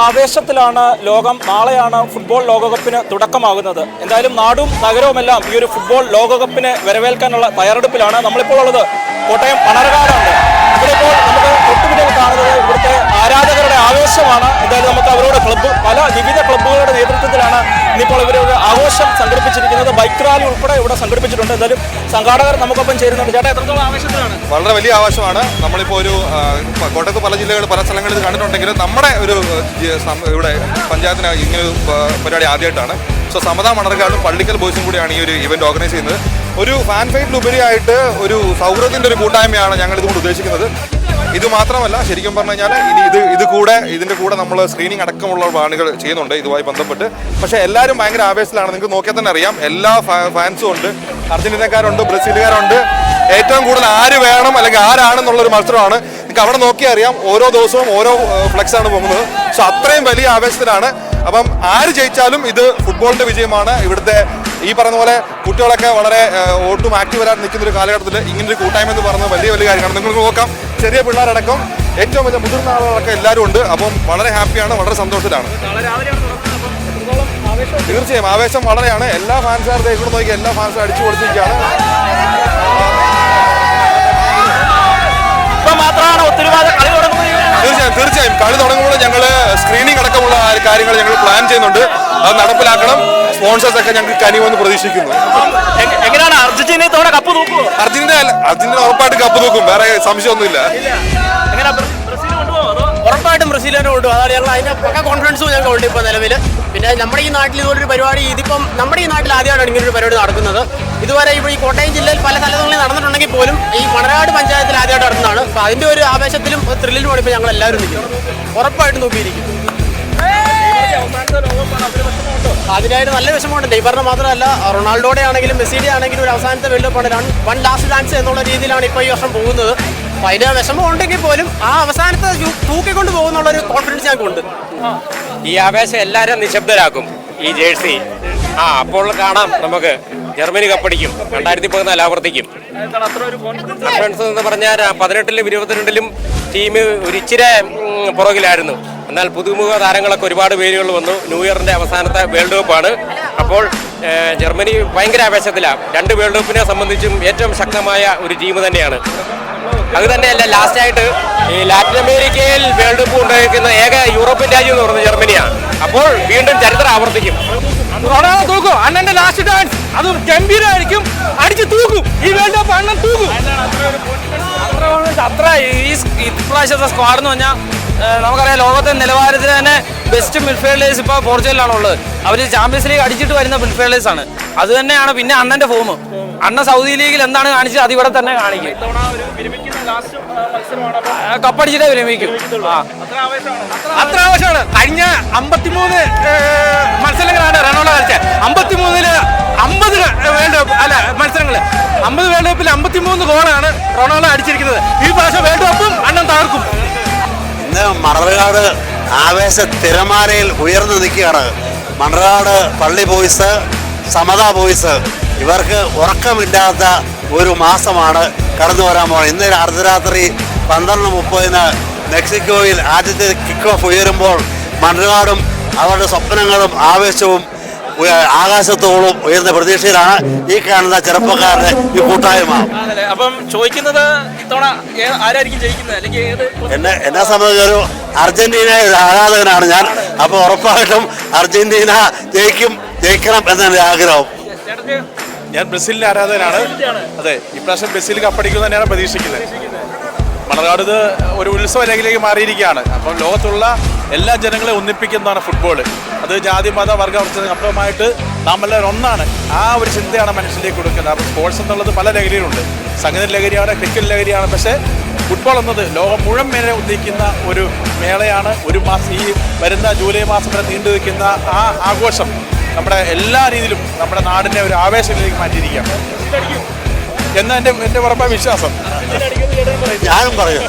ആവേശത്തിലാണ് ലോകം. നാളെയാണ് ഫുട്ബോൾ ലോകകപ്പിന് തുടക്കമാകുന്നത്. എന്തായാലും നാടും നഗരവുമെല്ലാം ഈ ഒരു ഫുട്ബോൾ ലോകകപ്പിനെ വരവേൽക്കാനുള്ള തയ്യാറെടുപ്പിലാണ്. നമ്മളിപ്പോൾ ഉള്ളത് കോട്ടയം മണർകാടാണ്. ഇവിടെ ഇപ്പോൾ നമുക്ക് തൊട്ടുപിന്നിൽ കാണുന്നത് ഇവിടുത്തെ ആരാധകരുടെ ആവേശമാണ്. എന്തായാലും നമുക്ക് അവരുടെ പല വിവിധ ക്ലബ്ബുകളുടെ നേതൃത്വത്തിലാണ് ഇന്നിപ്പോൾ ഇവരൊരു ആഘോഷം സംഘടിപ്പിച്ചിരിക്കുന്നത്. ബൈക്ക് റാലി ഉൾപ്പെടെ ഇവിടെ സംഘടിപ്പിച്ചിട്ടുണ്ട്. എന്തായാലും സംഘാടകർ നമുക്കൊപ്പം ചേരുന്നുണ്ട്. ചേട്ടാ, എത്രത്തോളം ആവേശത്തിലാണ്? വളരെ വലിയ ആവേശമാണ്. നമ്മളിപ്പോൾ ഒരു കോട്ടയത്ത് പല ജില്ലകൾ പല സ്ഥലങ്ങളിൽ കണ്ടിട്ടുണ്ടെങ്കിലും നമ്മുടെ ഒരു ഇവിടെ പഞ്ചായത്തിന് ഇങ്ങനൊരു പരിപാടി ആദ്യമായിട്ടാണ്. സോ സമതാ മണർകാടും പള്ളിക്കൽ ബോയ്സും കൂടിയാണ് ഈ ഒരു ഇവന്റ് ഓർഗനൈസ് ചെയ്യുന്നത്. ഒരു ഫാൻ ഫൈറ്റിലുപരിയായിട്ട് ഒരു സൗഹൃദത്തിൻ്റെ ഒരു കൂട്ടായ്മയാണ് ഞങ്ങൾ ഇതുകൊണ്ട് ഉദ്ദേശിക്കുന്നത്. ഇത് മാത്രമല്ല, ശരിക്കും പറഞ്ഞു കഴിഞ്ഞാൽ ഇനി ഇതിൻ്റെ കൂടെ നമ്മൾ സ്ക്രീനിങ് അടക്കമുള്ള പണികൾ ചെയ്യുന്നുണ്ട് ഇതുമായി ബന്ധപ്പെട്ട്. പക്ഷേ എല്ലാവരും ഭയങ്കര ആവേശത്തിലാണ്. നിങ്ങൾക്ക് നോക്കിയാൽ തന്നെ അറിയാം, എല്ലാ ഫാൻസും ഉണ്ട്. അർജന്റീനക്കാരുണ്ട്, ബ്രസീലുകാരുണ്ട്. ഏറ്റവും കൂടുതൽ ആര് വേണം അല്ലെങ്കിൽ ആരാണെന്നുള്ളൊരു മത്സരമാണ്. നിങ്ങൾക്ക് അവിടെ നോക്കിയാൽ അറിയാം, ഓരോ ദിവസവും ഓരോ ഫ്ലെക്സ് ആണ് പോകുന്നത്. സോ അത്രയും വലിയ ആവേശത്തിലാണ്. അപ്പം ആര് ജയിച്ചാലും ഇത് ഫുട്ബോളിന്റെ വിജയമാണ്. ഇവിടുത്തെ ഈ പറഞ്ഞ പോലെ കുട്ടികളൊക്കെ വളരെ ഒട്ടും ആക്റ്റീവരായിട്ട് നിൽക്കുന്ന ഒരു കാലഘട്ടത്തിൽ ഇങ്ങനൊരു കൂട്ടായ്മ എന്ന് പറയുന്നത് വലിയ വലിയ കാര്യമാണ്. നിങ്ങൾക്ക് നോക്കാം, ചെറിയ പിള്ളേരടക്കം ഏറ്റവും വലിയ മുതിർന്ന ആളുകളൊക്കെ എല്ലാവരും ഉണ്ട്. അപ്പം വളരെ ഹാപ്പിയാണ്, വളരെ സന്തോഷത്തിലാണ്. തീർച്ചയായും ആവേശം വളരെയാണ്. എല്ലാ ഫാൻസുകാരുടെ ഇവിടെ നോക്കി എല്ലാ ഫാൻസും അടിച്ചു കൊടുത്തിരിക്കുകയാണ്. തീർച്ചയായും കളി തുടങ്ങുമ്പോൾ ഞങ്ങൾ സ്ക്രീനിങ് അടക്കമുള്ള കാര്യങ്ങൾ ഞങ്ങൾ പ്ലാൻ ചെയ്യുന്നുണ്ട്. അത് നടപ്പിലാക്കണം. സ്പോൺസേഴ്സ് ഒക്കെ ഞങ്ങൾക്ക് കനിവെന്ന് പ്രതീക്ഷിക്കുന്നു. എങ്ങനെയാണ് അർജന്റീന ഇത്തവണ കപ്പ് തൂക്കും? അർജന്റീന ഉറപ്പായിട്ട് കപ്പ് തൂക്കും, വേറെ സംശയമൊന്നുമില്ല. ഉറപ്പായിട്ടും ബ്രസീലിനെ കൊണ്ടു. അതാണ് ഞങ്ങൾ അതിന്റെ പക്ക കോൺഫിഡൻസും ഞങ്ങൾക്ക് ഉണ്ട് ഇപ്പോൾ നിലവിൽ. പിന്നെ നമ്മുടെ ഈ നാട്ടിൽ ഇതുപോലൊരു പരിപാടി ഇതിപ്പം നമ്മുടെ ഈ നാട്ടിൽ ആദ്യമായിട്ടാണ് ഇങ്ങനൊരു പരിപാടി നടക്കുന്നത്. ഇതുവരെ ഇപ്പോൾ ഈ കോട്ടയം ജില്ലയിൽ പല സ്ഥലങ്ങളിൽ നടന്നിട്ടുണ്ടെങ്കിൽ പോലും ഈ മണർകാട് പഞ്ചായത്തിൽ ആദ്യമായിട്ട് നടന്നതാണ്. അപ്പോൾ അതിൻ്റെ ഒരു ആവേശത്തിലും ത്രില്ലിലുമാണ് ഇപ്പോൾ ഞങ്ങൾ എല്ലാവരും നിൽക്കുന്നത്. ഉറപ്പായിട്ടും നോക്കിയിരിക്കും. അതിനായിട്ട് നല്ല വിഷമമുണ്ട്. നെയ്മറിന് മാത്രമല്ല, റൊണാൾഡോയുടെ ആണെങ്കിലും മെസ്സിയുടെ ആണെങ്കിലും ഒരു അവസാനത്തെ വേൾഡ് കപ്പാണ്. വൺ ലാസ്റ്റ് ഡാൻസ് എന്നുള്ള രീതിയിലാണ് ഇപ്പോൾ ഈ വർഷം പോകുന്നത്. അപ്പോൾ അതിന് വിഷമം ഉണ്ടെങ്കിൽ പോലും ആ അവസാനത്തെ തൂക്കിക്കൊണ്ട് പോകുന്നുള്ളൊരു കോൺഫിഡൻസ് ഞങ്ങൾക്കുണ്ട്. ഈ ആവേശം എല്ലാവരും നിശബ്ദരാക്കും. ഈ ജേഴ്സി അപ്പോൾ കാണാം, നമുക്ക് ജർമ്മനി കപ്പടിക്കും. 2014 ആവർത്തിക്കും. കോൺഫിഡൻസ് എന്ന് പറഞ്ഞാൽ 18ലും 22ലും ടീം ഒരു ഇച്ചിരി പുറകിലായിരുന്നു. എന്നാൽ പുതുമുഖ താരങ്ങളൊക്കെ ഒരുപാട് പേരുകൾ വന്നു. ന്യൂ ഇയറിൻ്റെ അവസാനത്തെ വേൾഡ് കപ്പാണ്. അപ്പോൾ ജർമ്മനി ഭയങ്കര ആവേശത്തിലാണ്. 2 വേൾഡ് കപ്പിനെ സംബന്ധിച്ചും ഏറ്റവും ശക്തമായ ഒരു ടീം തന്നെയാണ്. അത് തന്നെയല്ല, ലാസ്റ്റായിട്ട് ഈ ലാറ്റിൻ അമേരിക്കയിൽ വേൾഡ് കപ്പ് ഉണ്ടായിരിക്കുന്ന ഏക യൂറോപ്യൻ രാജ്യം എന്ന് പറയുന്നത് ജർമ്മനിയാണ്. അപ്പോൾ വീണ്ടും ചരിത്രം ആവർത്തിക്കും. റൊണാൾഡോ തൂക്കും. അണ്ണന്റെ ലാസ്റ്റ് ഡാൻസ് അത് ഗംഭീരമായിരിക്കും. അടിച്ച് തൂക്കും. ഈ വേൾഡ് കപ്പ് അണ്ണൻ തൂക്കും. അത്ര ഇപ്രാവശ്യത്തെ സ്ക്വാഡ് എന്ന് പറഞ്ഞാൽ നമുക്കറിയാം, ലോകത്തെ നിലവാരത്തിൽ തന്നെ ബെസ്റ്റ് മിഡ്ഫീൽഡേഴ്സ് ഇപ്പോൾ പോർച്ചുഗലിലാണുള്ളത്. അവർ ചാമ്പ്യൻസ് ലീഗ് അടിച്ചിട്ട് വരുന്ന മിഡ്ഫീൽഡേഴ്സ് ആണ്. അത് തന്നെയാണ് പിന്നെ അണ്ണന്റെ ഫോം. അണ്ണ സൗദി ലീഗിൽ എന്താണ് കാണിച്ചത് അത് ഇവിടെ തന്നെ കാണിക്കും. കപ്പടിച്ചിട്ടേ വിരമിക്കും. അത്ര ആവശ്യമാണ്. കഴിഞ്ഞ 53 മത്സരങ്ങളാണ് റൊണാൾഡോ കളിച്ചത്. 53-ല് 50 മത്സരങ്ങള് 50 വേൾഡ് കപ്പിൽ 53 ഗോളാണ് റൊണാൾഡോ അടിച്ചിരിക്കുന്നത്. ഈ പ്രാവശ്യം വേൾഡ് കപ്പും അണ്ണൻ തകർക്കും. ഇന്ന് മണർകാട് ആവേശ തിരമാലയിൽ ഉയർന്നു നിൽക്കുകയാണ്. മണർകാട് പള്ളി ബോയ്സ്, സമതാ ബോയ്സ്, ഇവർക്ക് ഉറക്കമില്ലാത്ത ഒരു മാസമാണ് കടന്നു വരാൻ പോകുന്നത്. ഇന്ന് അർദ്ധരാത്രി 12:30 മെക്സിക്കോയിൽ ആദ്യത്തെ കിക്ക് ഓഫ് ഉയരുമ്പോൾ മണർകാടും അവരുടെ സ്വപ്നങ്ങളും ആവേശവും ആകാശത്തോളം ഉയർന്ന പ്രതീക്ഷയിലാണ് ഈ കാണുന്ന ചെറുപ്പക്കാരുടെ ഈ കൂട്ടായ്മ. അപ്പം ചോദിക്കുന്നത് ഇത്തവണ ആരായിരിക്കും ജയിക്കുന്നത്? അല്ലെങ്കിൽ എന്നെ സംബന്ധിച്ചൊരു അർജന്റീനയുടെ ആരാധകനാണ് ഞാൻ. അപ്പോൾ ഉറപ്പായിട്ടും അർജന്റീന ജയിക്കണം എന്നാണ് ആഗ്രഹം. ഞാൻ ബ്രസീലിന്റെ ആരാധകനാണ്. അതെ, ഇപ്രാവശ്യം ബ്രസീൽ കപ്പടിക്കും തന്നെയാണ് പ്രതീക്ഷിക്കുന്നത്. മണർകാട് ഇത് ഒരു ഉത്സവ രംഗിലേക്ക് മാറിയിരിക്കുകയാണ്. അപ്പം ലോകത്തുള്ള എല്ലാ ജനങ്ങളെ ഒന്നിപ്പിക്കുന്നതാണ് ഫുട്ബോൾ. അത് ജാതി മത വർഗ അപ്പുറമായിട്ട് നാം എല്ലാവരും ഒന്നാണ്. ആ ഒരു ചിന്തയാണ് മനുഷ്യരിലേക്ക് കൊടുക്കുന്നത്. അപ്പം സ്പോർട്സ് എന്നുള്ളത് പല ലഹരികളുണ്ട്. സംഗീത ലഹരിയാണ്, ക്രിക്കറ്റ് ലഹരിയാണ്. പക്ഷേ ഫുട്ബോൾ എന്നത് ലോകം മുഴുവൻ മേലെ ഉദ്ദേശിക്കുന്ന ഒരു മേളയാണ്. ഒരു മാസം, ഈ വരുന്ന ജൂലൈ മാസം വരെ നീണ്ടു നിൽക്കുന്ന ആ ആഘോഷം നമ്മുടെ എല്ലാ രീതിയിലും നമ്മുടെ നാടിനെ ഒരു ആവേശത്തിലേക്ക് മാറ്റിയിരിക്കുകയാണ് എന്നാണ് എൻ്റെ ഉറപ്പായ വിശ്വാസം. ഞാനും പറയും.